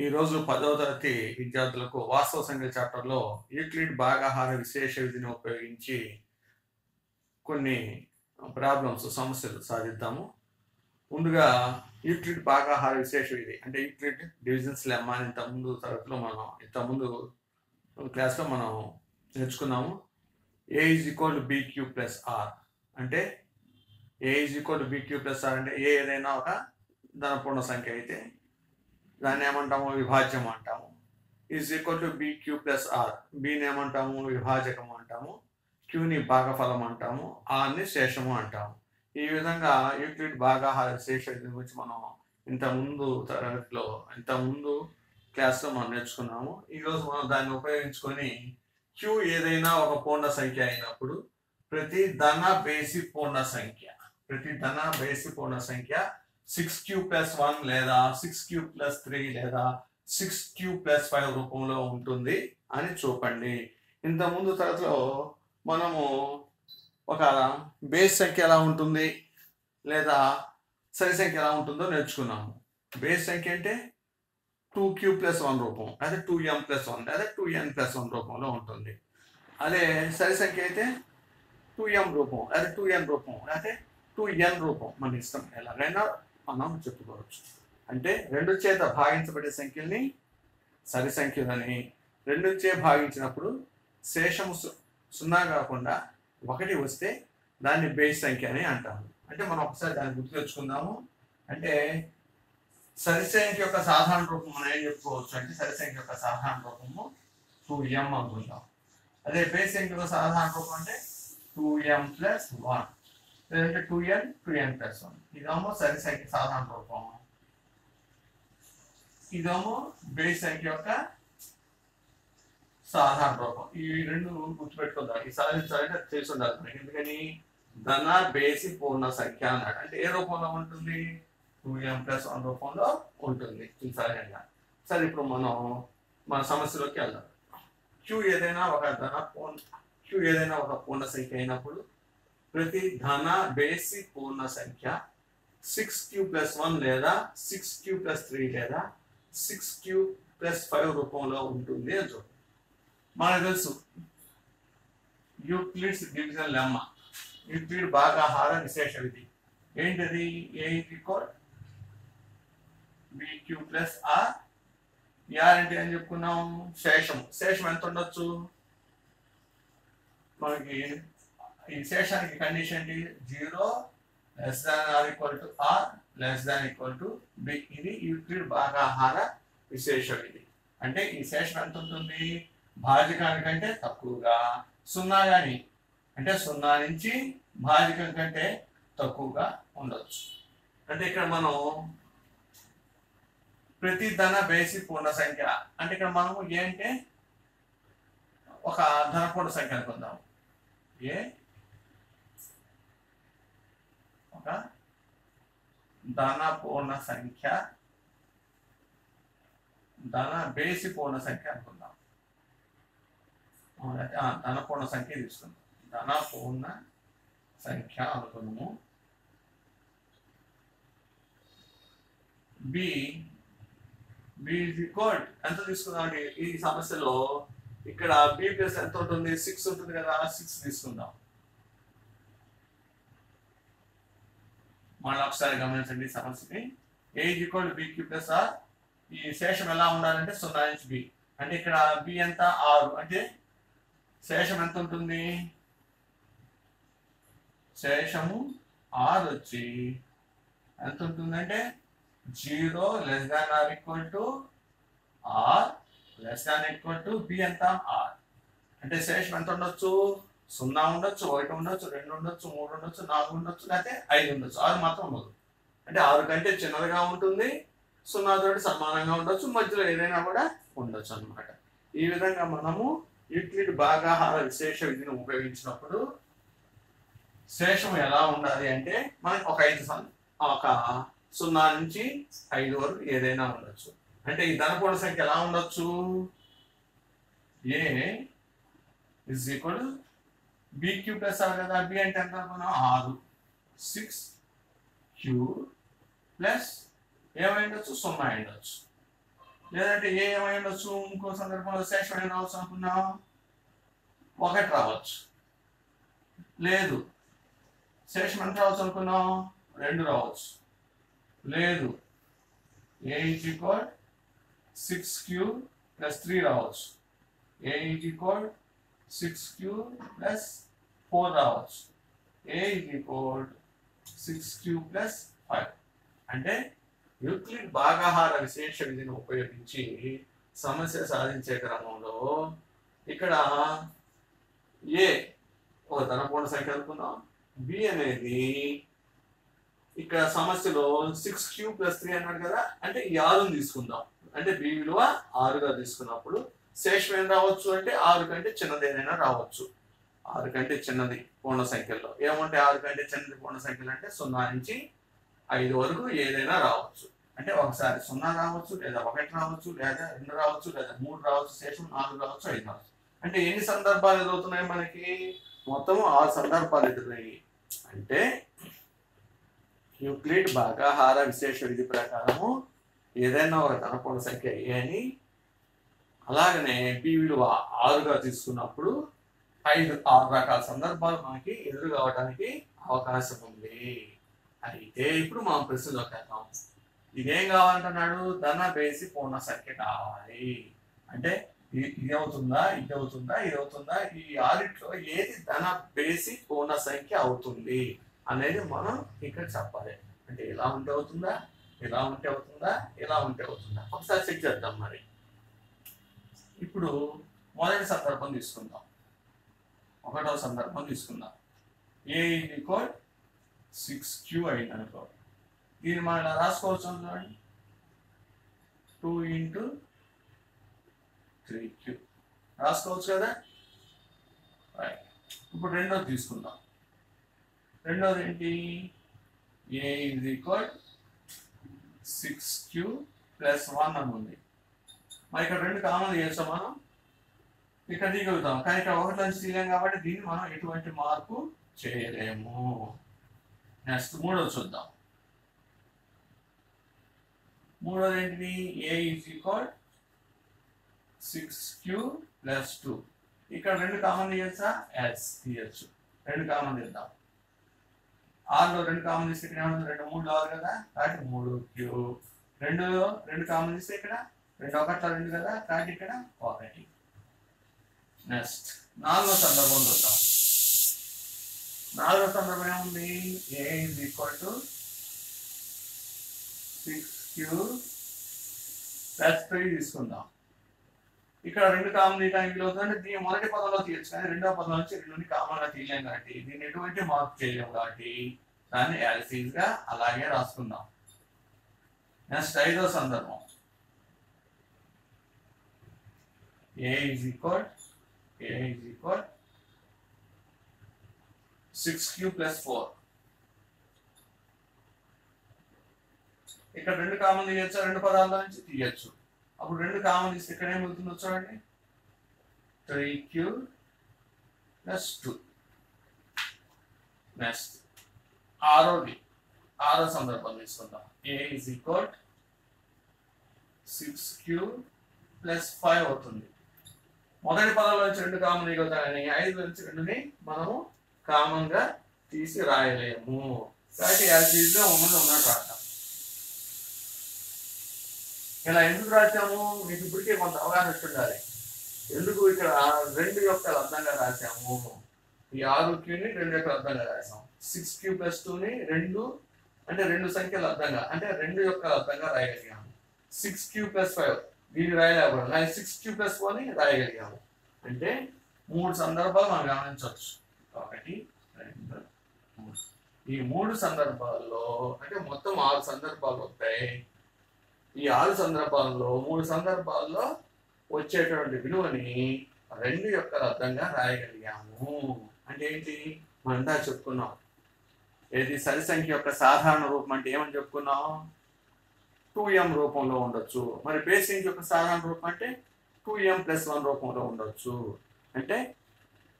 ఈరోజు 10వ తరగతి విద్యార్థులకు వాస్తవ సంఖ్యల చాప్టర్లో యూక్లిడ్ భాగాహార విశేష విధిని ఉపయోగించి కొన్ని సమస్యలు సాధిద్దాము. ముందుగా యూక్లిడ్ భాగాహార విశేష విధి అంటే యూక్లిడ్ డివిజన్స్ లెమ్మా అని ఇంతకుముందు క్లాస్లో మనం నేర్చుకున్నాము. A is equal to B Q plus R అంటే A is equal to B Q plus R అంటే ఏదైనా ఒక ధనపూర్ణ సంఖ్య అయితే దాన్ని ఏమంటాము, విభాజ్యం అంటాము. Is equal to B Q plus R, బీని ఏమంటాము, విభాజకము అంటాము. క్యూని భాగఫలం అంటాము. ఆర్ని శేషము అంటాము. ఈ విధంగా యూక్లిడ్ భాగాహార విశేష విధి గురించి మనం ఇంతకుముందు క్లాస్లో మనం నేర్చుకున్నాము. ఈరోజు మనం దాన్ని ఉపయోగించుకొని క్యూ ఏదైనా ఒక పూర్ణ సంఖ్య అయినప్పుడు ప్రతి ధన బేసి పూర్ణ సంఖ్య 6q+1 లేదా 6q+3 లేదా 6q+5 రూపంలో ఉంటుంది అని చూపండి. ఇంతకుముందు తరగతిలో మనము ఒక బేస్ సంఖ్య ఎలా ఉంటుంది లేదా సరి సంఖ్య ఎలా ఉంటుందో నేర్చుకున్నాము. బేస్ సంఖ్య అంటే 2q+1 రూపం, అదే 2m+1 లేదా 2n+1 రూపంలో ఉంటుంది. అదే సరి సంఖ్య అయితే 2m రూపం, అదే 2n రూపం, అదే 2n రూపం. మన ఇష్టం, ఎలాగైనా మనం చెప్పుకోవచ్చు. అంటే 2 చేత భాగించబడే సంఖ్యల్ని సరి సంఖ్యలని, 2 చే భాగించినప్పుడు శేషము 0 కాకుండా 1 వస్తే దాన్ని బేస్ సంఖ్య అని అంటాము. అంటే మనం ఒకసారి దాన్ని గుర్తు తెచ్చుకుందాము. అంటే సరి సంఖ్య యొక్క సాధారణ రూపం మనం ఏం చెప్పుకోవచ్చు అంటే సరి సంఖ్య యొక్క సాధారణ రూపము 2m అనుకుందాం. అదే బేస్ సంఖ్య యొక్క సాధారణ రూపం అంటే 2m+1 లేదంటే 2n+1. ఇదేమో సరి సంఖ్య సాధారణ రూపం, ఇదేమో బేస్ సంఖ్య యొక్క సాధారణ రూపం. ఈ రెండు గుర్తుపెట్టుకుందాం. ఈ సాధించాలంటే తెలిసి ఉండాలి మనకి. ఎందుకని ధన బేసి పూర్ణ సంఖ్య అన్నాడు. అంటే ఏ రూపంలో ఉంటుంది, 2m+1 రూపంలో ఉంటుంది ఈ సహజంగా. సరే, ఇప్పుడు మనం మన సమస్యలోకి వెళ్దాం. క్యూ ఏదైనా ఒక పూర్ణ సంఖ్య అయినప్పుడు ప్రతి ధన బేసి పూర్ణ సంఖ్య 6q+1 లేదా 6q+3 లేదా 6q+5 రూపంలో ఉంటుంది అని చూడండి. మనకు తెలుసు యూక్లిడ్స్ డివిజన్ లెమ్మా, యూక్లిడ్ భాగాహార విశేష విధి ఏంటది? A equal B Q plus R. R అంటే ఏం చెప్పుకున్నాం, శేషం ఎంత ఉండొచ్చు మనకి? ఈ శేషానికి కండిషన్ ఏంటి? 0 < r < b. ఇది యూక్లిడ్ భాగాహార విశేష విధి. అంటే ఈ శేషం ఎంత ఉంటుంది? భాజకానికంటే తక్కువగా 0 కానీ, అంటే 0 నుంచి భాజకం కంటే తక్కువగా ఉండొచ్చు. అంటే ఇక్కడ మనం ప్రతి ధన బేసి పూర్ణ సంఖ్య అంటే ఇక్కడ మనము ఏంటంటే ఒక ధన పూర్ణ సంఖ్య అనుకుందాం. ఏ ఒక ధన పూర్ణ సంఖ్య, ధన బేసి పూర్ణ సంఖ్య అనుకుందాం. ధన పూర్ణ సంఖ్య తీసుకుందాం. ధన పూర్ణ సంఖ్య అనుకున్నాము. బి ఈక్వల్ ఎంత తీసుకుందాం అంటే ఈ సమస్యలో ఇక్కడ బి ప్లస్ ఎంత ఉంటుంది? 6 ఉంటుంది కదా, 6 తీసుకుందాం. మళ్ళీ ఒకసారి గమనించండి సమస్యని. ఏ ఈక్వల్ బీక్యూ ప్లస్ ఆర్. ఈ శేషం ఎలా ఉండాలంటే 0 నుంచి బి. అంటే ఇక్కడ బి ఎంత? 6. అంటే శేషం ఎంత ఉంటుంది? శేషము 6 వచ్చి ఎంత ఉంటుందంటే 0 < r b ఎంత? r. అంటే శేషం ఎంత ఉండొచ్చు? 0 ఉండొచ్చు, 1 ఉండొచ్చు, 2 ఉండొచ్చు, 3 ఉండొచ్చు, 4 ఉండొచ్చు, లేకపోతే 5 ఉండొచ్చు. 6 మాత్రం ఉండదు. అంటే 6 కంటే చిన్నదిగా ఉంటుంది, 0 తోటి సమానంగా ఉండొచ్చు, మధ్యలో ఏదైనా కూడా ఉండొచ్చు అన్నమాట. ఈ విధంగా మనము యూక్లిడ్ భాగాహార విశేష విధిని ఉపయోగించినప్పుడు శేషం ఎలా ఉండాలి అంటే మనకి ఒక 0 నుంచి 5 వరకు ఏదైనా ఉండొచ్చు. అంటే ఈ ధనపూర్ణ సంఖ్య ఎలా ఉండొచ్చు? A is equal B Q plus R కదా. బి అంటే ఎంత అనుకున్నాం? 6. 6q ప్లస్ ఏమై ఉండొచ్చు? 0 ఉండొచ్చు. లేదంటే ఏమై ఉండొచ్చు, ఇంకో సందర్భంలో శేషం ఏం రావచ్చు అనుకున్నాం, 1 రావచ్చు. లేదు శేషం ఎంత రావచ్చు అనుకున్నాం, 2 రావచ్చు. లేదు a is equal 6q plus 3 రావచ్చు. a is equal 6q plus 4 రావచ్చు. a is equal 6q plus 5. అంటే యూక్లిడ్ భాగాహార విశేష విధిని ఉపయోగించి సమస్య సాధించే క్రమంలో ఇక్కడ ఏ ఒక ధనపూర్ణ సంఖ్య అనుకున్నాం, బి అనేది ఇక్కడ సమస్యలో 6q plus 3 అన్నాడు కదా, అంటే ఈ 6ని తీసుకుందాం. అంటే బి విలువ 6గా తీసుకున్నప్పుడు శేషం ఏం రావచ్చు అంటే 6 కంటే చిన్నది ఏదైనా రావచ్చు. 6 కంటే చిన్నది పూర్ణ సంఖ్యలో ఏమంటే 6 కంటే చిన్నది పూర్ణ సంఖ్యలు అంటే 0 నుంచి 5 వరకు ఏదైనా రావచ్చు. అంటే ఒకసారి 0 రావచ్చు, లేదా 1 రావచ్చు, లేదా 2 రావచ్చు, లేదా 3 రావచ్చు, శేషం 4 రావచ్చు, 5 రావచ్చు. అంటే ఎన్ని సందర్భాలు ఎదురవుతున్నాయి మనకి, మొత్తం 6 సందర్భాలు ఎదురయ్యాయి. అంటే యూక్లిడ్ భాగాహార విశేష విధి ప్రకారము ఏదైనా ఒక ధనపూర్ణ సంఖ్య ఏ అని, అలాగనే బి విలువ 6గా తీసుకున్నప్పుడు 6 రకాల సందర్భాలు మనకి ఎదురు కావడానికి అవకాశం ఉంది. అయితే ఇప్పుడు మనం ప్రశ్నలోకి వెళ్దాం. ఇదేం కావాలంటున్నాడు, ధన బేసి పూర్ణ సంఖ్య కావాలి. అంటే ఇది అవుతుందా, ఇది అవుతుందా, ఇది అవుతుందా, ఈ 6లో ఏది ధన బేసి పూర్ణ సంఖ్య అవుతుంది అనేది మనం ఇక్కడ చెప్పాలి. అంటే ఇలా ఉంటే అవుతుందా, ఇలా ఉంటే అవుతుందా, ఇలా ఉంటే అవుతుందా, ఒకసారి చెక్ చేద్దాం. మరి ఇప్పుడు మొదటి సందర్భం తీసుకుందాం, 1వ సందర్భం తీసుకుందాం. a = 6q అయింది అనుకో, దీన్ని మనం ఇలా రాసుకోవచ్చు చూడండి, 2 × 3q రాసుకోవచ్చు కదా. రైట్. ఇప్పుడు రెండోది తీసుకుందాం. రెండోది ఏంటి, a = 6q plus 1 అని ఉంది. మరి ఇక్కడ 2 కామన్ చేస్తాం, మనం ఇక్కడ తీయగలుగుతాం, కానీ ఇక్కడ 1 నుంచి తీయలేం కాబట్టి దీన్ని మనం ఎటువంటి మార్పు చేయలేము. నెక్స్ట్ మూడోది చూద్దాం. మూడోది ఏంటిది, a = 6q plus 2. ఇక్కడ 2 కామన్ తీయచ్చా, ఎస్ తీయచ్చు. 2 కామన్ తీద్దాం. 6లో 2 కామన్ తీస్తే ఇక్కడ ఏమవుతుంది, 2 3 6 కదా, కాబట్టి 3q. 2లో 2 కామన్ తీస్తే ఇక్కడ 2 1 2 కదా, కాబట్టి ఇక్కడ 1. నెక్స్ట్ 4వ సందర్భం చూద్దాం. 4వ సందర్భం ఏముంది, a = 6q plus 3 తీసుకుందాం. ఇక్కడ 2 కామన్ తీయడానికి అవుతుందంటే దీన్ని మొదటి పదంలో తీయచ్చు, కానీ రెండవ పదం నుంచి 2ని కామన్ గా తీయలేం కాబట్టి దీన్ని ఎటువంటి మార్పు చేయలేము కాబట్టి దాన్ని యాజ్ ఈజ్ గా అలాగే రాసుకుందాం. నెక్స్ట్ 5వ సందర్భం, a = 6q plus 4. ఇక్కడ 2 కామన్ తీయచ్చు, 2 పదాల నుంచి తీయచ్చు. అప్పుడు 2 కామన్ తీస్తే ఇక్కడ ఏం అవుతుందో చూడండి, 3q plus 2. నెక్స్ట్ 6వ సందర్భం తీసుకుందాం. a = 6q plus 5 అవుతుంది. మొదటి పదాల నుంచి 2 కామన్ తీయగలుగుతాయని 5 నుంచి 2ని మనము కామన్ గా తీసి రాయలేము కాబట్టి యాజ్ ఈజ్ గా ఉన్నట్టు రాద్దాం. ఇలా ఎందుకు రాసాము, మీకు ఇప్పటికే కొంత అవగాహన ఉండాలి. ఎందుకు ఇక్కడ 2 యొక్క లబ్ధంగా రాసాము, ఈ 6q ని 2 యొక్క లబ్ధంగా రాసాం. 6q plus 2ని 2 అంటే 2 సంఖ్యల లబ్ధంగా, అంటే 2 యొక్క లబ్ధంగా రాయగలిగాము. 6q plus 5 దీన్ని రాయలేకపోయాము, కానీ 6q plus 4ని రాయగలిగాము. అంటే 3 సందర్భాలు మనం గమనించవచ్చు. 1 2 3. ఈ 3 సందర్భాల్లో అంటే మొత్తం 6 సందర్భాలు వస్తాయి. ఈ 6 సందర్భాల్లో 3 సందర్భాల్లో వచ్చేటువంటి విలువని 2 యొక్క లబ్ధంగా రాయగలిగాము. అంటే ఏంటి, మనం దా చెప్పుకున్నాం, ఏది సరి సంఖ్య యొక్క సాధారణ రూపం అంటే ఏమని చెప్పుకున్నాం, 2m రూపంలో ఉండొచ్చు. మరి బేస్ సంఖ్య యొక్క సాధారణ రూపం అంటే 2m + 1 రూపంలో ఉండొచ్చు. అంటే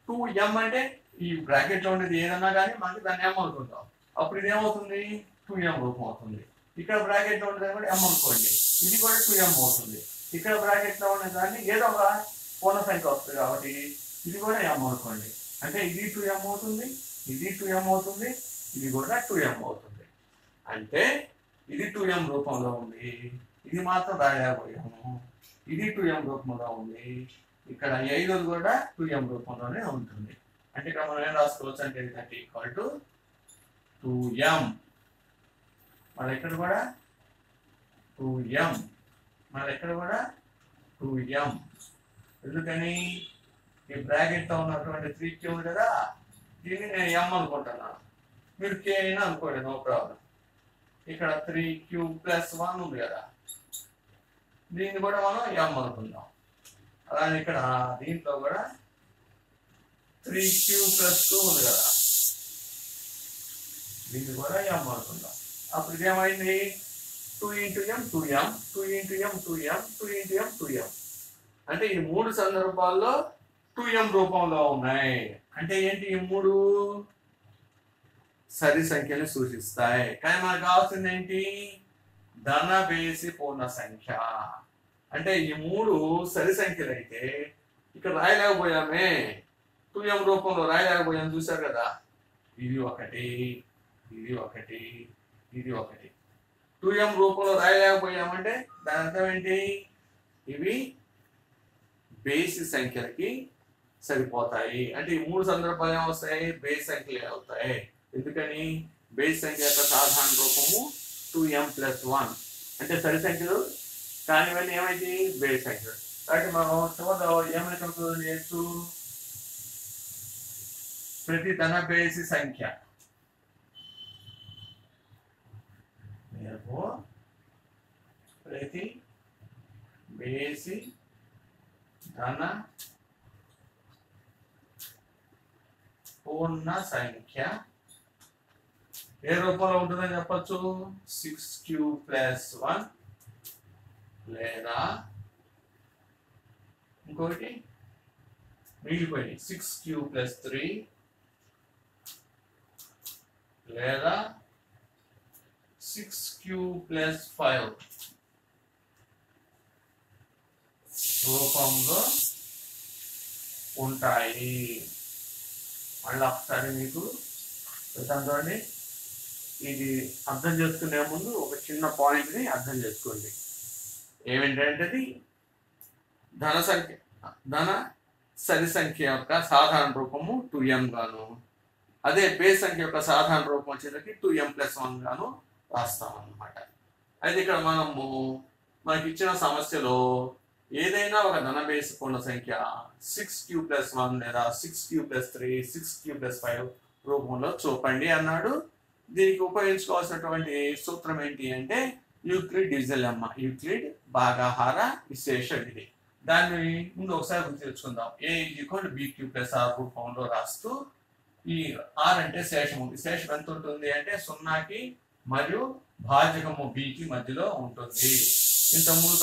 2m అంటే ఈ బ్రాకెట్ లో ఉండేది ఏదన్నా కానీ మనకి దాన్ని m అనుకుంటాం, అప్పుడు ఇది ఏమవుతుంది, 2m రూపం అవుతుంది. ఇక్కడ బ్రాకెట్ లో ఉండేది కూడా m అనుకోండి, ఇది కూడా 2m అవుతుంది. ఇక్కడ బ్రాకెట్లో ఉన్న దాన్ని ఏదో ఒక పూర్ణ సంఖ్య వస్తుంది కాబట్టి ఇది కూడా m అనుకోండి. అంటే ఇది 2m అవుతుంది, ఇది 2m అవుతుంది, ఇది కూడా 2m అవుతుంది. అంటే ఇది 2m రూపంలో ఉంది, ఇది మాత్రం రాయలేకపోయాము. ఇది 2m రూపంలో ఉంది, ఇక్కడ 5 కూడా 2m రూపంలోనే ఉంటుంది. అంటే ఇక్కడ మనం ఏం రాసుకోవచ్చు అంటే ఇది ఈక్వల్ టు 2m. మళ్ళీ ఇక్కడ కూడా 2m, మళ్ళీ ఇక్కడ కూడా 2m. ఎందుకని ఈ బ్రాకెట్లో ఉన్నటువంటి 3q ఉంది కదా, దీన్ని నేను m అనుకుంటున్నాను, మీరు k అయినా అనుకోండి, నో ప్రాబ్లం. ఇక్కడ 3q + 1 ఉంది కదా, దీన్ని కూడా మనం m అనుకుందాం. అలానే ఇక్కడ దీంట్లో కూడా 3q + 2 ఉంది కదా, దీన్ని కూడా m అనుకుందాం. అప్పుడు ఇదేమైంది 2 × m 2m, 2 × m 2m, 2 × m 2m. అంటే ఈ 3 సందర్భాల్లో 2m రూపంలో ఉన్నాయి. అంటే ఏంటి, ఈ 3 సరి సంఖ్యలు సూచిస్తాయి. కానీ మనకు కావాల్సింది ఏంటి, ధన బేసి పూర్ణ సంఖ్య. అంటే ఈ 3 సరి సంఖ్యలు అయితే ఇక్కడ రాయలేకపోయామే, 2m రూపంలో రాయలేకపోయాము, చూసారు కదా. ఇది ఒకటి, ఇది ఒకటి, ఇది ఒకటి. 2m రూపంలో రాయలేకపోయామంటే దాని అర్థం ఏంటి, ఇవి బేసి సంఖ్యలకి సరిపోతాయి. అంటే ఈ 3 సందర్భాలు ఏమొస్తాయి, బేసి సంఖ్యలే అవుతాయి. ఎందుకని, బేసి సంఖ్య యొక్క సాధారణ రూపము 2m + 1. అంటే సరి సంఖ్యలు కానివన్నీ ఏమైంది, బేసి సంఖ్యలు. కాబట్టి మనం చివరిలో ఏమైనా కంక్లూజన్ చేయొచ్చు, ప్రతి ధన బేసి సంఖ్య ప్రతి బేసి ధన పూర్ణ సంఖ్య ఏ రూపంలో ఉంటుందని చెప్పచ్చు, 6q + 1 లేదా ఇంకొకటి మిగిలిపోయి 6q + 3 లేదా 6q + 5 రూపంలో ఉంటాయి. మళ్ళీ ఒకసారి మీకు చూడండి, ఇది అర్థం చేసుకునే ముందు ఒక చిన్న పాయింట్ని అర్థం చేసుకోండి. ఏమిటంటే అది ధన సరి సంఖ్య యొక్క సాధారణ రూపము 2m గాను, అదే బేస్ సంఖ్య యొక్క సాధారణ రూపం వచ్చేసరికి 2m + 1 గాను రాస్తాం అన్నమాట. అయితే ఇక్కడ మనకి ఇచ్చిన సమస్యలో ఏదైనా ఒక ధన బేసి పూర్ణ సంఖ్య 6q + 1 లేదా 6q + 3, 6q + 5 రూపంలో చూపండి అన్నాడు. దీనికి ఉపయోగించుకోవాల్సినటువంటి సూత్రం ఏంటి అంటే యూక్లిడ్ డివిజన్ లెమ్మ, యూక్లిడ్ భాగాహార విశేష విధి. దాన్ని ముందు ఒకసారి గుర్తు తెచ్చుకుందాం. a = bq + r రూపంలో రాస్తూ, ఈ r అంటే శేషము, శేషం ఎంత ఉంటుంది అంటే 0కి మరియు భాజకము bకి మధ్యలో ఉంటుంది. ఇంతకుముందు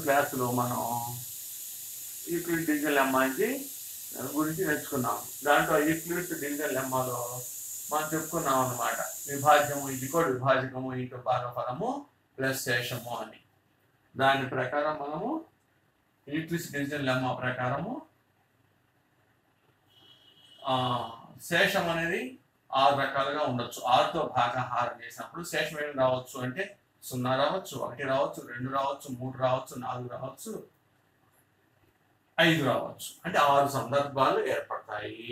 క్లాసులో మనం యూక్లిడ్ డివిజన్ లెమ్మ గురించి నేర్చుకున్నాం. దాంట్లో యూక్లిడ్ డివిజన్ లెమ్మలో మనం చెప్పుకున్నాం అన్నమాట, విభాజ్యము విభాజకము ఇంటూ భాగఫలము ప్లస్ శేషము అని. దాని ప్రకారం మనము యూక్లిడ్ డివిజన్ లెమ్మ ప్రకారము శేషం అనేది 6 రకాలుగా ఉండొచ్చు. 6తో భాగాహారం చేసినప్పుడు శేషం ఏమి రావచ్చు అంటే 0 రావచ్చు, 1 రావచ్చు, 2 రావచ్చు, 3 రావచ్చు, 4 రావచ్చు, 5 రావచ్చు. అంటే 6 సందర్భాలు ఏర్పడతాయి.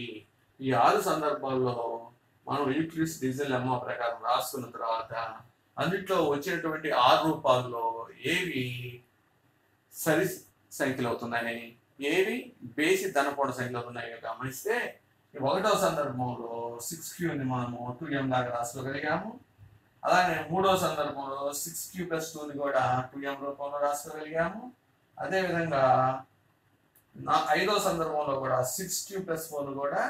ఈ 6 సందర్భాల్లో మనం యూక్లిడ్ డివిజన్ లెమ్మ ప్రకారం రాసుకున్న తర్వాత అందులో వచ్చేటువంటి 6 రూపాల్లో ఏవి సరి సంఖ్యలు అవుతున్నాయి, ఏవి బేసి ధనపూర్ణ సంఖ్యలు అవుతున్నాయో గమనిస్తే, 1వ సందర్భంలో 6qని మనము 2m దాకా రాసుకోగలిగాము. అలానే 3వ సందర్భంలో 6q + 2ని కూడా 2m రూపంలో రాసుకోగలిగాము. అదేవిధంగా 5వ సందర్భంలో కూడా 6q + 4 కూడా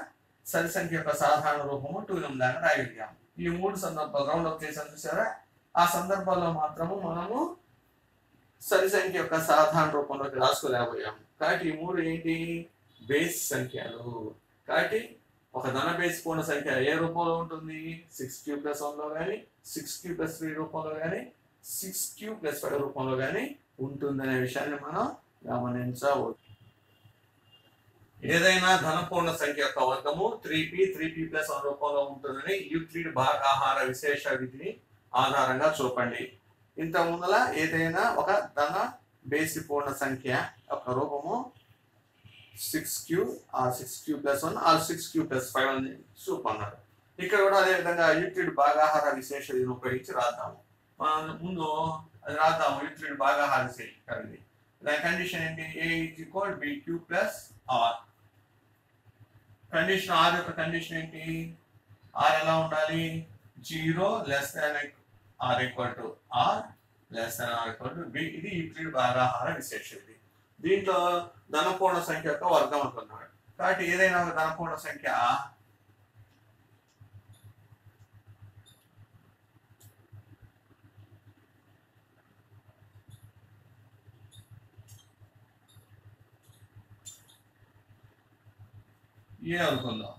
సరి సంఖ్య యొక్క సాధారణ రూపము 2m దాకా రాయగలిగాము. ఈ 3 సందర్భాలు రౌండ్ అప్ చేసాను చూసారా, ఆ సందర్భాల్లో మాత్రము మనము సరి సంఖ్య యొక్క సాధారణ రూపంలోకి రాసుకోలేకపోయాము. కాబట్టి ఈ 3 ఏంటి, బేస్ సంఖ్యలు. కాబట్టి ఒక ధన బేసి పూర్ణ సంఖ్య ఏ రూపంలో ఉంటుంది, 6q + 1లో కానీ 6q + 3 రూపంలో కానీ 6q + 5 రూపంలో కానీ ఉంటుందనే విషయాన్ని మనం గమనించవచ్చు. ఏదైనా ధనపూర్ణ సంఖ్య యొక్క వర్గము 3p+1 రూపంలో ఉంటుందని యూక్లిడ్ భాగాహార విశేష విధిని ఆధారంగా చూపండి. ఇంత ముందల ఏదైనా ఒక ధన బేసి పూర్ణ సంఖ్య యొక్క రూపము 6q are 6q+1 are 6q+5 అని చూపన్నారు. ఇక్కడ కూడా అదే విధంగా యూక్లిడ్ భాగాహార విశేష విధిని ఉపయోగించి రాద్దాము. మనం ముందు అది రాద్దాము. యూక్లిడ్ భాగాహార విశేష విధి దాని కండిషన్ ఏంటి? a = bq+r. కండిషన్ r యొక్క కండిషన్ ఏంటి? r ఎలా ఉండాలి? 0 r b. ఇది యూక్లిడ్ భాగాహార విశేష విధి. దీంట్లో ధనపూర్ణ సంఖ్య యొక్క వర్గం అనుకున్నాడు. కాబట్టి ఏదైనా ఒక ధనపూర్ణ సంఖ్య ఏ అనుకుందాం.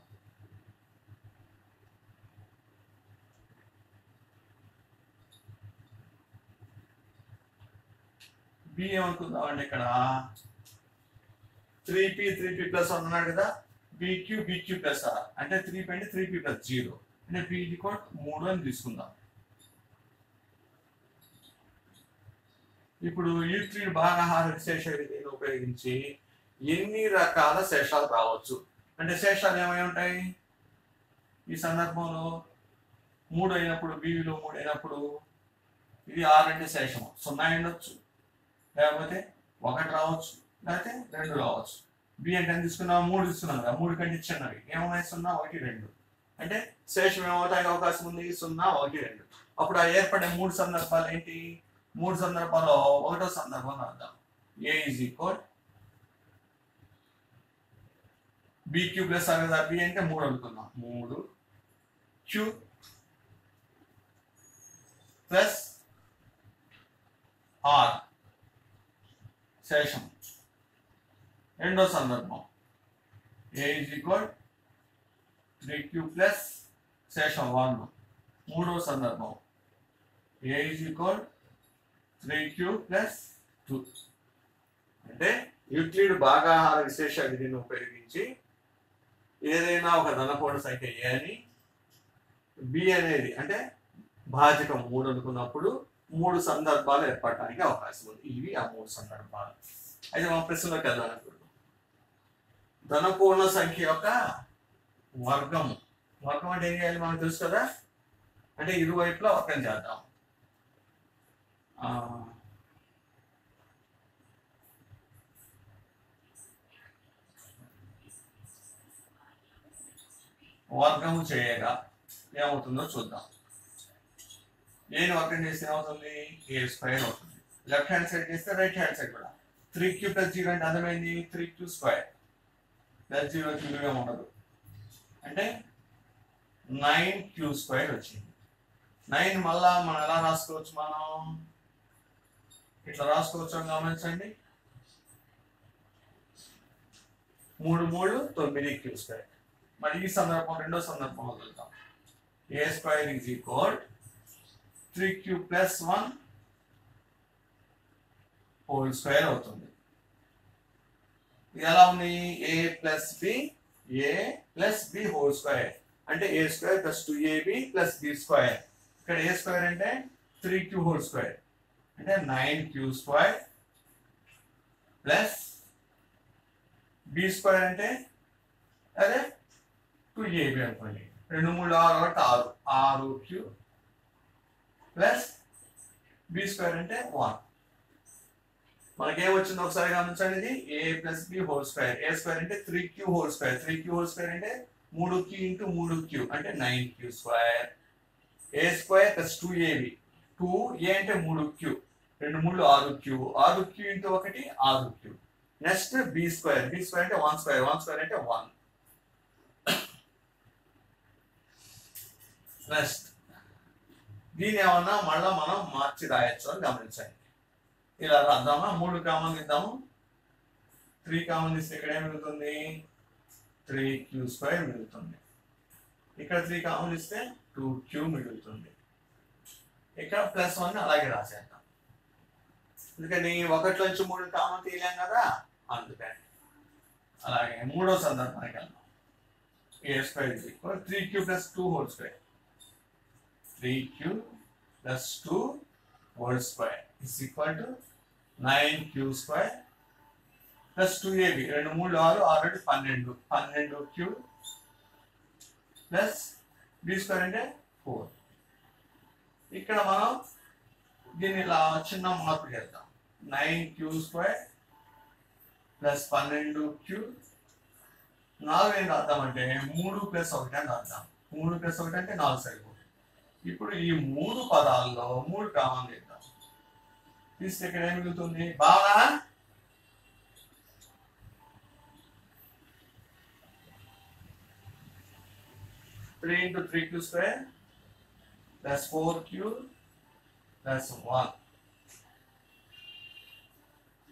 బి ఏమనుకుందాం అంటే ఇక్కడ 3p+1 అన్నాడు కదా. bq+r అంటే 3p అంటే 3p+0 అంటే p = 3 అని తీసుకుందాం. ఇప్పుడు యూక్లిడ్ భాగాహార విశేష విధిని ఉపయోగించి ఎన్ని రకాల శేషాలు రావచ్చు అంటే శేషాలు ఏమై ఉంటాయి? ఈ సందర్భంలో 3 అయినప్పుడు, b విలువ 3 అయినప్పుడు ఇది r అంటే శేషము 0 ఉండొచ్చు, లేకపోతే 1 రావచ్చు, లేకపోతే 2 రావచ్చు. b అంటే ఎంత తీసుకున్నాం? 3 తీసుకున్నాం కదా. 3 కంటే చిన్నవి ఏమవుతాయి? 0, 1, 2 అంటే శేషం ఏమవుతాయి అవకాశం ఉంది? 0, 1, 2. అప్పుడు ఆ ఏర్పడే 3 సందర్భాలు ఏంటి? 3 సందర్భాల్లో 1వ సందర్భం రాద్దాం. a = bq+r కదా. b అంటే 3 అనుకుందాం. 3q + r శేషం. రెండో సందర్భం a = 3q శేషం 1. మూడవ సందర్భం a = 3q + 2. అంటే యూక్లిడ్ భాగాహార విశేష విధిని ఉపయోగించి ఏదైనా ఒక ధనపూర్ణ సంఖ్య a అని b అనేది అంటే భాజకం 3 అనుకున్నప్పుడు 3 సందర్భాలు ఏర్పడటానికి అవకాశం ఉంది. ఇవి ఆ 3 సందర్భాలు. అయితే మా ప్రశ్నలోకి వెళ్దాం. ధనపూర్ణ సంఖ్య యొక్క వర్గము. వర్గం అంటే ఏం చేయాలి మనకు తెలుసు కదా. అంటే ఇరువైపులా వర్గం చేద్దాం. వర్గము చేయగా ఏమవుతుందో చూద్దాం. ఏని వర్గం చేస్తే ఏమవుతుంది? a² అవుతుంది. లెఫ్ట్ హ్యాండ్ సైడ్ చేస్తే రైట్ హ్యాండ్ సైడ్ కూడా 3q+0 అంటే అర్థమైంది 3q² +0 విలువ ఉండదు అంటే 9q² వచ్చింది. 9 మళ్ళా మనం ఎలా రాసుకోవచ్చు? మనం ఇట్లా రాసుకోవచ్చు అని గమనించండి. 3 3 9q². మరి ఈ సందర్భం రెండో సందర్భంలో వెళ్తాం. a² = 3q+1 2 అవుతుంది. ఇది ఎలా ఉంది? a + b 2 అంటే a² + 2ab + b². ఇక్కడ a² అంటే 3q² అంటే 9q² ప్లస్ b² అంటే అదే 2ab అనుకోండి. 2 3 6 6q ప్లస్ b² అంటే 1. మనకేమొచ్చిందో ఒకసారి గమనించండి. ఇది a + b² a² అంటే 3q² 3q² అంటే 3q × 3q అంటే 9q². a² + 2ab 2a అంటే 3q 2 3 6q 6q × 1 6q. Next b² అంటే 1² అంటే 1. నెక్స్ట్ దీని ఏమన్నా మళ్ళీ మనం మార్చి రాయొచ్చు అని గమనించండి. ఇలా రాద్దామా? 3 కామన్ ఇద్దాము. 3 కామన్ ఇస్తే ఇక్కడ ఏం మిగులుతుంది? 3q² మిగులుతుంది. ఇక్కడ 3 కామన్ ఇస్తే 2q మిగులుతుంది. ఇక్కడ +1 అలాగే రాసేద్దాం. ఎందుకని 1 నుంచి 3 కామన్ తీయలేం కదా, అందుకని. అలాగే మూడో సందర్భానికి వెళ్దాం. a² = 3q + 2 whole square. 3q + 2 whole square = 9q² + 2ab. 2 3 6 6 12 12q plus b² అంటే 4. ఇక్కడ మనం దీన్ని ఇలా చిన్న మార్పు చేద్దాం. 9q² + 12q. 4 ఏం రాద్దామంటే 3 + 1 అని రాద్దాం. 3 + 1 అంటే 4 సరిపోతుంది. ఇప్పుడు ఈ 3 పదాల్లో 3 కామన్ చేద్దాం. తీస్తే ఇక్కడ ఏం మిగులుతుంది బాగా 3 × 3q² + 4q + 1.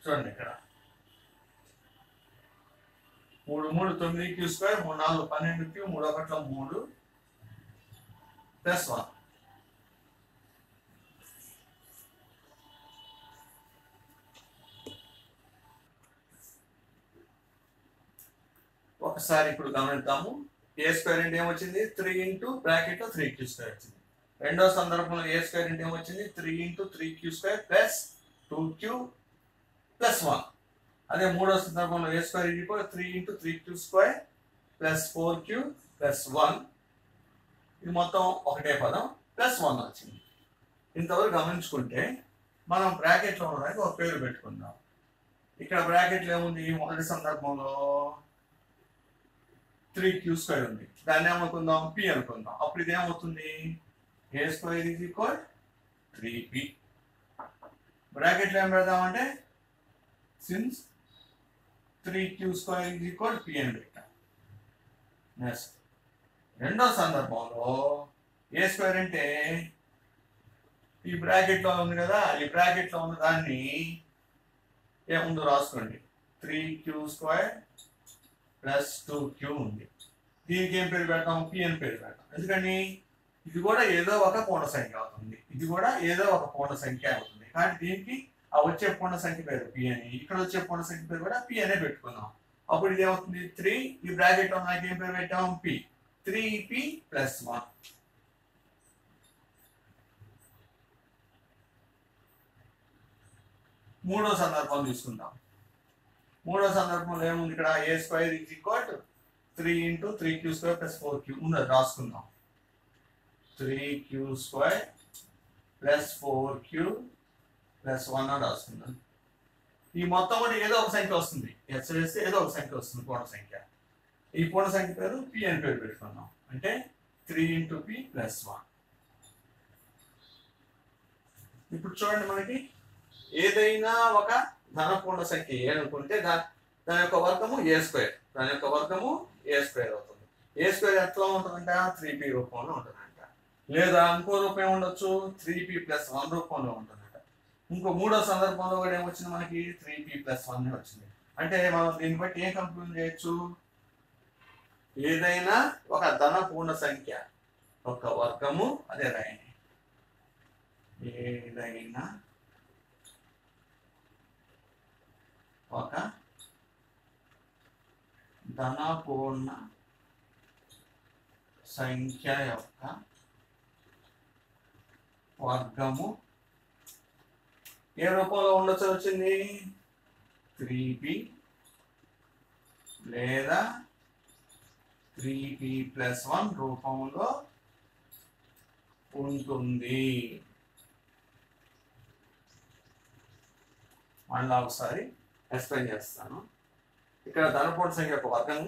చూడండి ఇక్కడ 3 3 9q², 3 4 12q, 3 1 3 + 1. ఒకసారి ఇప్పుడు గమనిద్దాము. a² అంటే ఏమొచ్చింది 3 × బ్రాకెట్లో 3q² వచ్చింది. రెండో సందర్భంలో a² అంటే ఏమొచ్చింది 3 × 3q² + 2q + 1. అదే మూడో సందర్భంలో a² = 3 × 3q² + 4q + 1. ఇది మొత్తం ఒకటే పదం +1 వచ్చింది. ఇంతవరకు గమనించుకుంటే మనం బ్రాకెట్లో ఉండడానికి ఒక పేరు పెట్టుకుందాం. ఇక్కడ బ్రాకెట్లో ఏముంది, మొదటి సందర్భంలో 3q² ఉంది, దాన్ని ఏమనుకుందాం p అనుకుందాం. అప్పుడు ఇది ఏమవుతుంది a² = 3p. బ్రాకెట్లో ఏం పెడదామంటే సిన్స్ 3q² = p అని పెట్టాం. నెక్స్ట్ రెండో సందర్భంలో a² అంటే ఈ బ్రాకెట్లో ఉంది కదా, ఈ బ్రాకెట్లో ఉన్న దాన్ని ఏముందో రాసుకోండి. 3q² + 2q ఉంది. దీనికి ఏం పేరు పెడతాం p అని పేరు పెడతాం. ఎందుకని ఇది కూడా ఏదో ఒక పూర్ణ సంఖ్య అవుతుంది, ఇది కూడా ఏదో ఒక పూర్ణ సంఖ్య అవుతుంది. కానీ దీనికి ఆ వచ్చే పూర్ణ సంఖ్య పేరు p అని, ఇక్కడ వచ్చే పూర్ణ సంఖ్య పేరు కూడా p అనే పెట్టుకున్నాం. అప్పుడు ఇది ఏమవుతుంది 3, ఈ బ్రాకెట్ లో నాకు ఏం పేరు పెట్టాం p, 3p + 1. మూడో సందర్భం తీసుకుందాం. మూడో సందర్భంలో ఏముంది ఇక్కడ a² = 3 × 3q² + 4q ఉంది, రాసుకుందాం. 3q² + 4q + 1 అని రాసుకుందాం. ఈ మొత్తం కూడా ఏదో ఒక సంఖ్య వస్తుంది, ఎస్ వేస్తే ఏదో ఒక సంఖ్య వస్తుంది పూర్ణ సంఖ్య. ఈ పూర్ణ సంఖ్య పేరు p అని పేరు పెట్టుకున్నాం. అంటే 3 × p + 1. ఇప్పుడు చూడండి, మనకి ఏదైనా ఒక ధన పూర్ణ సంఖ్య ఏ అనుకుంటే దాని యొక్క వర్గము a², దాని యొక్క వర్గము a² అవుతుంది. a² ఎట్లా ఉంటుందంట 3p రూపంలో ఉంటుందంట. లేదా ఇంకో రూపం ఏముండొచ్చు 3p + 1 రూపంలో ఉంటుందంట. ఇంకో మూడో సందర్భంలో కూడా ఏమొచ్చింది మనకి 3p + 1 వచ్చింది. అంటే మనం దీన్ని బట్టి ఏం కంక్లూజన్ చేయొచ్చు, ఏదైనా ఒక ధన పూర్ణ సంఖ్య ఒక వర్గము, అదే రాయండి, ఏదైనా ఒక ధన పూర్ణ సంఖ్య యొక్క వర్గము ఏ రూపంలో ఉండొచ్చు వచ్చింది 3p లేదా 3p + 1 రూపంలో ఉంటుంది. మళ్ళీ ఒకసారి ఎక్స్ప్లెయిన్ చేస్తాను. ఇక్కడ ధనపూర్ణ సంఖ్య యొక్క వర్గం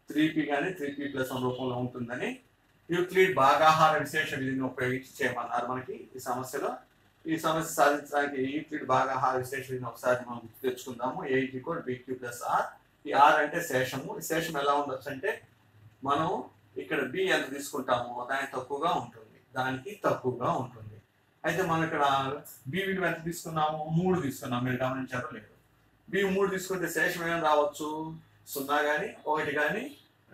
3p కానీ 3p + 1 రూపంలో ఉంటుందని యూక్లిడ్ భాగాహార విశేష విధిని ఉపయోగించి చేయమన్నారు మనకి ఈ సమస్యలో. ఈ సమస్య సాధించడానికి యూక్లిడ్ భాగాహార విశేష విధిని ఒకసారి మనం తెచ్చుకుందాము. a = bq + r. ఈ r అంటే శేషము. ఈ శేషం ఎలా ఉండొచ్చు అంటే మనం ఇక్కడ b ఎంత తీసుకుంటామో దానికి తక్కువగా ఉంటుంది, దానికి తక్కువగా ఉంటుంది. అయితే మనం ఇక్కడ b విలువ ఎంత తీసుకున్నాము 3 తీసుకున్నాము, మీరు గమనించారో లేదు. b 3 తీసుకుంటే శేషం ఏం రావచ్చు 0 కానీ 1 కానీ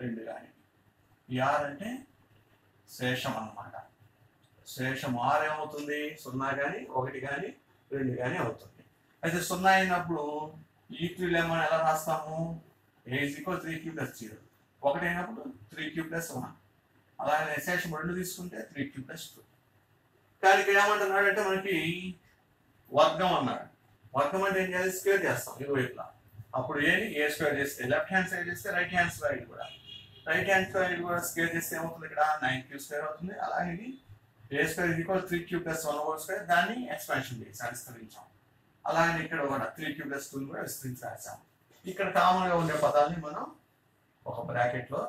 2 కానీ. ఈ r అంటే శేషం అన్నమాట. శేషం r ఏమవుతుంది 0 కానీ 1 కానీ 2 కానీ అవుతుంది. అయితే 0 అయినప్పుడు ఈక్విలిబ్రియం ఎలా రాస్తాము? a = 3q + 0. 1 అయినప్పుడు 3q + 1. అలాగే శేషం 2 తీసుకుంటే 3q + 2. కానీ ఇక్కడ ఏమంటున్నాడంటే మనకి వర్గం అన్నాడు. వర్గం అంటే ఏం చేయాలి? స్క్వేర్ చేస్తాం ఇరువైపులా. అప్పుడు a² చేస్తే లెఫ్ట్ హ్యాండ్ సైడ్ చేస్తే రైట్ హ్యాండ్ సైడ్ కూడా స్క్వేర్ చేస్తే ఏమవుతుంది? ఇక్కడ 9q² అవుతుంది. అలాగే a² = 3q + 1² దాన్ని ఎక్స్పాన్షన్ చేసి విస్తరించాం. అలాగే ఇక్కడ కూడా 3q + 2 కూడా విస్తరించి రాసాం. ఇక్కడ కామన్గా ఉండే పదాన్ని మనం ఒక బ్రాకెట్లో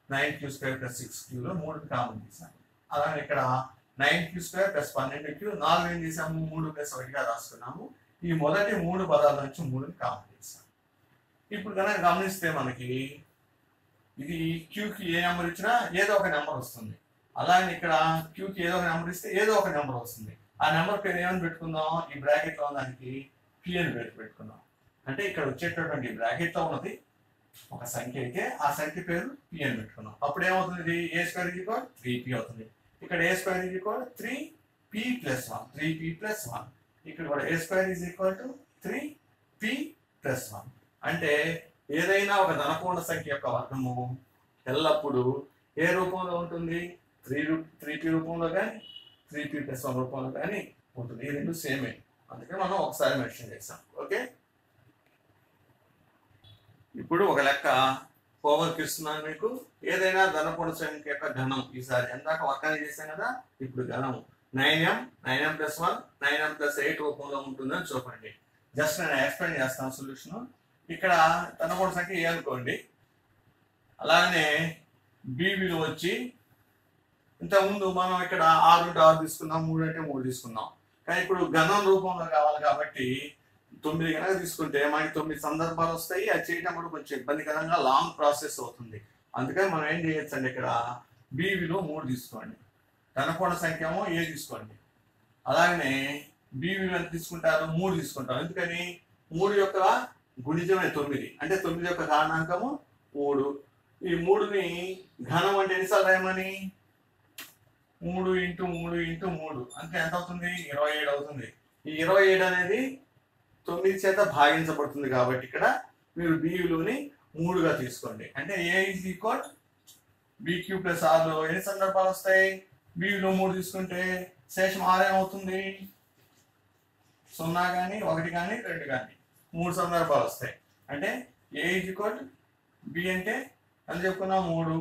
9q² + 6qలో 3 కామన్ చేసాం. అలాగే ఇక్కడ 9q² + 12q 4 ఏం చేసాము? 3 + 1గా రాసుకున్నాము. ఈ మొదటి 3 పదాల నుంచి 3ని కామన్ చేసాం. ఇప్పుడు కనుక గమనిస్తే మనకి ఇది క్యూకి ఏ నెంబర్ ఇచ్చినా ఏదో ఒక నెంబర్ వస్తుంది. అలాగే ఇక్కడ క్యూకి ఏదో ఒక నెంబర్ ఇస్తే ఏదో ఒక నెంబర్ వస్తుంది. ఆ నెంబర్ పేరు ఏమని పెట్టుకుందాం? ఈ బ్రాకెట్లో దానికి p అని పెట్టుకుందాం. అంటే ఇక్కడ వచ్చేటటువంటి బ్రాకెట్లో ఉన్నది ఒక సంఖ్య అయితే ఆ సంఖ్య పేరు p అని పెట్టుకున్నాం. అప్పుడు ఏమవుతుంది? a² = 3p అవుతుంది. ఇక్కడ a² = 3p + 1 3p + 1. ఇక్కడ కూడా a² = 3p + 1. అంటే ఏదైనా ఒక ధనపూర్ణ సంఖ్య యొక్క వర్గము ఎల్లప్పుడూ ఏ రూపంలో ఉంటుంది? 3p రూపంలో కానీ 3p + 1 రూపంలో కానీ ఉంటుంది. ఈ రెండు సేమే, అందుకే మనం ఒకసారి మెన్షన్ చేసాం. ఓకే, ఇప్పుడు ఒక లెక్క హోంవర్క్ ఇస్తున్నాను మీకు. ఏదైనా ధనపూర్ణ సంఖ్య యొక్క ఘనం, ఈసారి ఎందాక వర్గాన్ని చేశాం కదా, ఇప్పుడు ఘనం 9m + 1 9m + 8 రూపంలో ఉంటుందని చూపండి. జస్ట్ నేను ఎక్స్ప్లెయిన్ చేస్తాను సొల్యూషన్. ఇక్కడ ధనపూర్ణ సంఖ్య ఏ అనుకోండి. అలాగనే బి విలువ వచ్చి ఇంతకుముందు మనం ఇక్కడ 6 ఉంటే 6 తీసుకున్నాం, 3 అంటే 3 తీసుకున్నాం. కానీ ఇప్పుడు ఘనం రూపంలో కావాలి కాబట్టి 9 కనుక తీసుకుంటే మనకి 9 సందర్భాలు వస్తాయి. అది చేయడం కూడా కొంచెం ఇబ్బందికరంగా లాంగ్ ప్రాసెస్ అవుతుంది. అందుకని మనం ఏం చేయొచ్చు అంటే ఇక్కడ బి విలువ 3 తీసుకోండి, ధనపూర్ణ సంఖ్య ఏమో ఏ తీసుకోండి. అలాగనే బి విలువ ఎంత తీసుకుంటారు? 3 తీసుకుంటారు. ఎందుకని? 3 యొక్క గుణిజమే 9, అంటే 9 యొక్క కారణాంకము 3. ఈ 3ని ఘనం అంటే ఎన్నిసార్లు రాయమని? 3 × 3 × 3 అంటే ఎంత అవుతుంది? 27 అవుతుంది. ఈ 27 అనేది 9 చేత భాగించబడుతుంది కాబట్టి ఇక్కడ మీరు బి విలువని 3గా తీసుకోండి. అంటే a = bq + rలో ఎన్ని సందర్భాలు వస్తాయి? బి విలువ 3 తీసుకుంటే శేషం r ఏమవుతుంది? 0 కానీ 1 కానీ 2 కానీ 3 సందర్భాలు వస్తాయి. అంటే a = b అంటే ఎంత చెప్పుకున్నాం? 3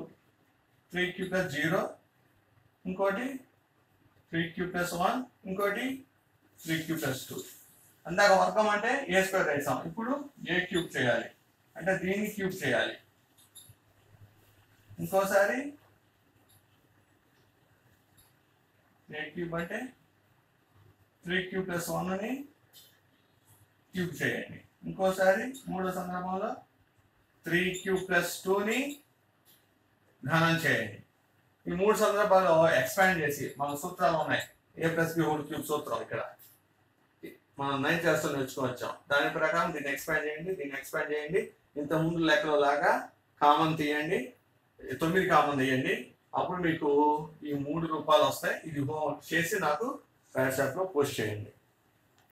3q + 0 ఇంకోటి 3q + 1 ఇంకోటి 3q + 2. అందాక వర్గం అంటే a² వేసాం. ఇప్పుడు a³ చేయాలి, అంటే దీన్ని క్యూబ్ చేయాలి. ఇంకోసారి a³ అంటే 3q + 1ని క్యూబ్ చేయండి. ఇంకోసారి మూడో సందర్భంలో 3q + 2ని ఘనం చేయండి. ఈ 3 సందర్భాల్లో ఎక్స్పాండ్ చేసి మన సూత్రాలు ఉన్నాయి. a + b³ సూత్రం ఇక్కడ మనం 9th క్లాస్లో నేర్చుకోవచ్చాం. దాని ప్రకారం దీన్ని ఎక్స్పాండ్ చేయండి, దీన్ని ఎక్స్పాండ్ చేయండి. ఇంత ముందు లెక్కలో లాగా కామన్ తీయండి, 9 కామన్ తీయండి. అప్పుడు మీకు ఈ 3 రూపాయలు వస్తాయి. ఇది హోంవర్క్ చేసి నాకు వాట్సాప్లో పోస్ట్ చేయండి.